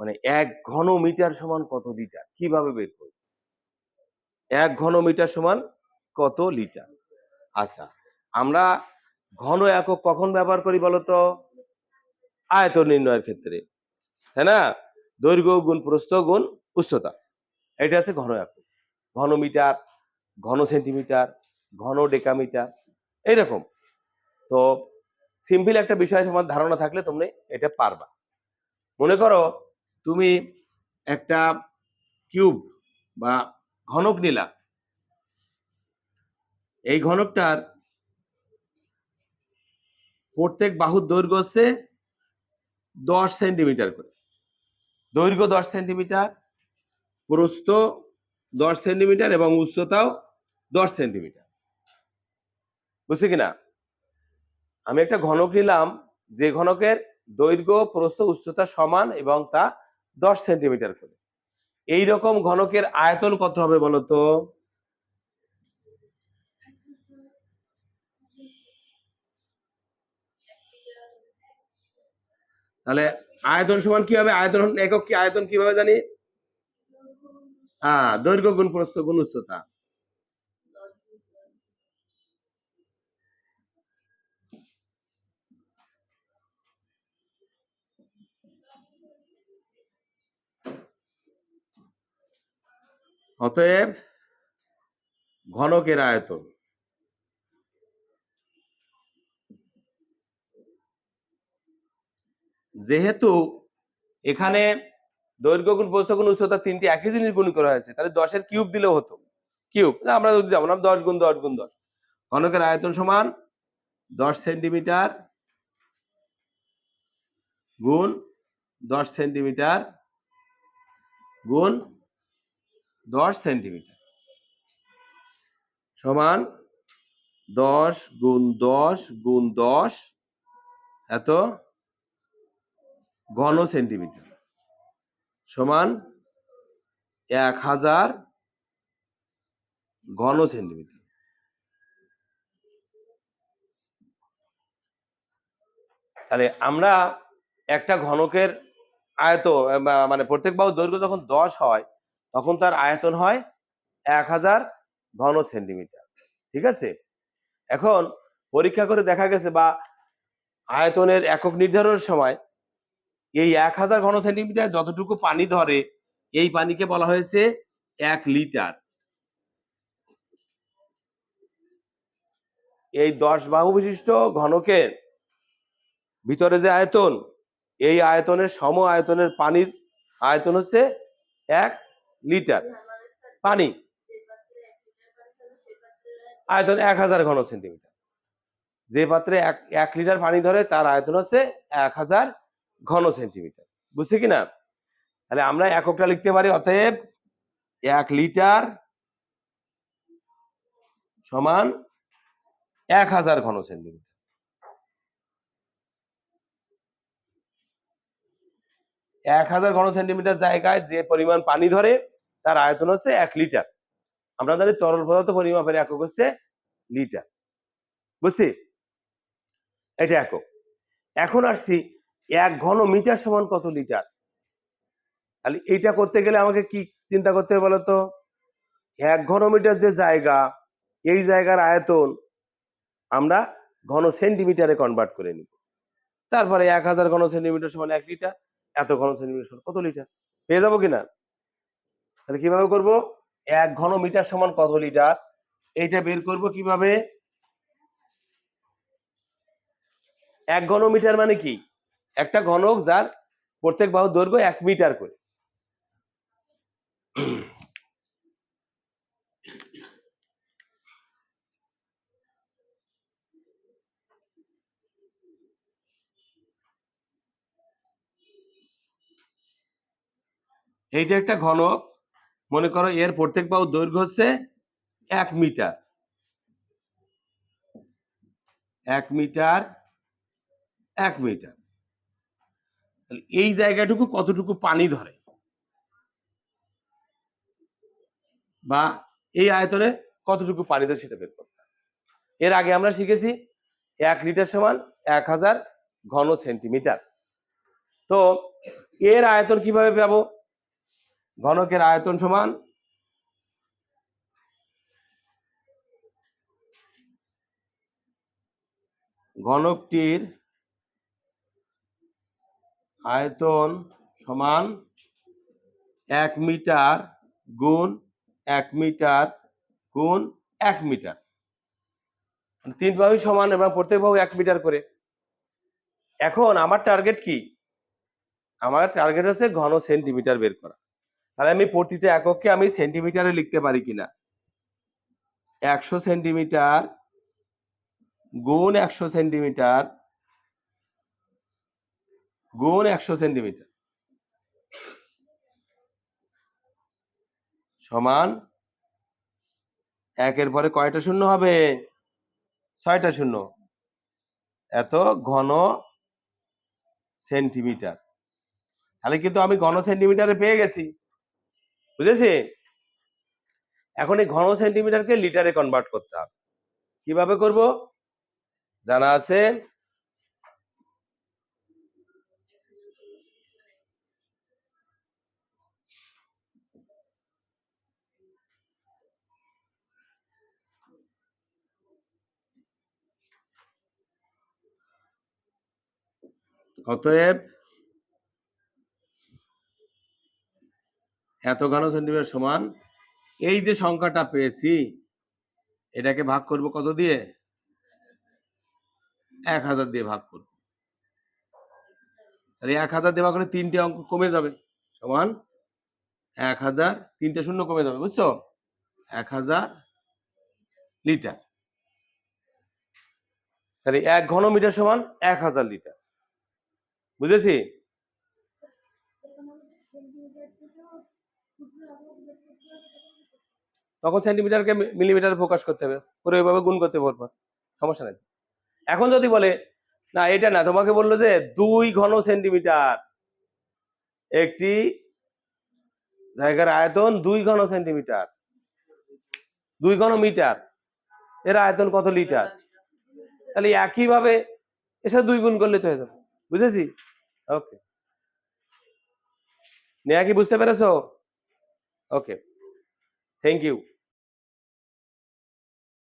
মানে 1 ঘন মিটার সমান কত লিটার? কিভাবে বের করব? 1 ঘন মিটার সমান কত লিটার? আচ্ছা, আমরা ঘন একক কখন ব্যবহার করি বলতো? আয়তন নির্ণয়ের ক্ষেত্রে, তাই না? দৈর্ঘ্য গুণ প্রস্থ গুণ উচ্চতা। এটা হচ্ছে ঘন একক। ঘন মিটার, ঘন সেন্টিমিটার, ঘন ডেকামিটার, এইরকম। তো সিম্পল একটা বিষয় তোমার ধারণা থাকলে তুমি এটা পারবা। মনে করো তুমি একটা কিউব বা ঘনক নিলা। এই ঘনকটার প্রত্যেক বাহুর দৈর্ঘ্য হচ্ছে 10 সেন্টিমিটার করে। দৈর্ঘ্য 10 সেন্টিমিটার, প্রস্থ 10 সেন্টিমিটার এবং উচ্চতাও 10 সেন্টিমিটার। বুঝছি কিনা? আমি একটা ঘনক নিলাম, যে ঘনকের দৈর্ঘ্য প্রস্থ উচ্চতা সমান এবং তা 10 সেন্টিমিটার করে। এই রকম ঘনকের আয়তন কত হবে বলতো? তাহলে আয়তন সমান কি হবে? আয়তন একক কি? আয়তন কিভাবে জানি? হ্যাঁ, দৈর্ঘ্য গুণ প্রস্থ গুণ উচ্চতা। অতএব ঘনকের আয়তন যেহেতু এখানে দৈর্ঘ্য গুণ প্রস্থ গুণ উচ্চতা তিনটি একই জিনিস গুণ করা হয়েছে, তাহলে 10 কিউব দিলেও হতো। কিউব আমরা যদি যাবো না, 10 গুণ 10 গুণ 10। ঘনকের আয়তন সমান 10 সেন্টিমিটার গুণ 10 সেন্টিমিটার গুণ 10 সেন্টিমিটার সমান 10 গুণ 10 গুণ 10 এত ঘন সেন্টিমিটার সমান 1000 ঘন সেন্টিমিটার। তাহলে আমরা একটা ঘনকের মানে প্রত্যেক বাহুর দৈর্ঘ্য যখন 10 হয় তখন তার আয়তন হয় 1000 ঘন সেন্টিমিটার। ঠিক আছে? এখন পরীক্ষা করে দেখা গেছে বা আয়তনের একক নির্ধারণের সময় এই 1000 ঘন সেন্টিমিটার যতটুকু পানি ধরে এই পানিকে বলা হয়েছে 1 লিটার। এই 10 বাহু বিশিষ্ট ঘনকের ভিতরে যে আয়তন, এই আয়তনের সম আয়তনের পানির আয়তন হচ্ছে 1 লিটার পানি। আয়তন 1000 ঘন সেন্টিমিটার। যে পাত্রে 1 লিটার পানি ধরে তার আয়তন হচ্ছে 1000 ঘন সেন্টিমিটার। বুঝছি কিনা? তাহলে আমরা এককটা লিখতে পারি, অতএব 1 লিটার সমান 1000 ঘন সেন্টিমিটার। 1000 ঘন সেন্টিমিটার জায়গায় যে পরিমাণ পানি ধরে তার আয়তন হচ্ছে 1 লিটার। আমরা জানি তরল পদার্থ পরিমাপের একক হচ্ছে লিটার। বুঝছি? এটা একক। এখন আসছি 1 ঘন মিটার সমান কত লিটার? তাহলে এইটা করতে গেলে আমাকে কি চিন্তা করতে হবে বলতো? 1 ঘন মিটার যে জায়গা, এই জায়গার আয়তন আমরা ঘন সেন্টিমিটারে কনভার্ট করে নিব। তারপরে 1000 ঘন সেন্টিমিটার সমান 1 লিটার, এত ঘন সেন্টিমিটার সমান কত লিটার? পেয়ে যাবো কিনা? তাহলে কিভাবে করব? 1 ঘন মিটার সমান কত লিটার, এইটা বের করব কিভাবে? 1 ঘন মিটার মানে কি? একটা ঘনক যার প্রত্যেক বাহুর দৈর্ঘ্য 1 মিটার করে। এইটা একটা ঘনক, মনে করো এর প্রত্যেক বাহুর দৈর্ঘ্য হচ্ছে 1 মিটার। 1 metre 1 metre. তাহলে এই জায়গাটুকু কতটুকু পানি ধরে বা এই আয়তনে কতটুকু পানি ধরে সেটা বের করতে হবে। এর আগে আমরা শিখেছি 1 লিটার সমান 1000 ঘন সেন্টিমিটার। তো এর আয়তন কিভাবে পাবো? ঘনকের আয়তন সমান ঘনকটির আয়তন সমান 1 মিটার গুণ 1 মিটার গুণ 1 মিটার, তিন বাহু সমান এবং প্রত্যেক বাহু 1 মিটার করে। এখন আমার টার্গেট কি? আমার টার্গেট হচ্ছে ঘন সেন্টিমিটার বের করা। তাহলে আমি প্রতিটা একককে আমি সেন্টিমিটারে লিখতে পারি কিনা। 100 সেন্টিমিটার গুণ 100 সেন্টিমিটার গুণ 100 সেন্টিমিটার সমান 1 এর পরে কয়টা শূন্য হবে? 6টা শূন্য। এত ঘন সেন্টিমিটার। তাহলে কিন্তু আমি ঘন সেন্টিমিটারে পেয়ে গেছি, বুঝেছি? এখন এই ঘন সেন্টিমিটারকে লিটারে কনভার্ট করতে হবে। কিভাবে করব জানা আছে? অতএব এত ঘন সেন্টিমিটার সমান এই যে সংখ্যাটা পেয়েছি এটাকে ভাগ করব কত দিয়ে? 1000 দিয়ে ভাগ করব। তাহলে 1000 দিয়ে ভাগ করে 3টে অঙ্ক কমে যাবে, সমান 1000, 3টে শূন্য কমে যাবে, বুঝছো? 1000 লিটার। তাহলে 1 ঘন মিটার সমান 1000 লিটার, বুঝেছি? তখন সেন্টিমিটারকে মিলিমিটারে প্রকাশ করতে হবে, করে ওইভাবে গুণ করতে পারবো, সমস্যা নেই। এখন যদি বলে না এটা না, তোমাকে বললো যে 2 ঘন সেন্টিমিটার, একটি জায়গার আয়তন 2 ঘন সেন্টিমিটার, 2 ঘন মিটার, এর আয়তন কত লিটার? তাহলে একইভাবে এসব 2 গুণ করলে তো হয়ে যাবে, বুঝেছি? ওকে, নেহা কি বুঝতে পেরেছো? ওকে, থ্যাংক ইউ।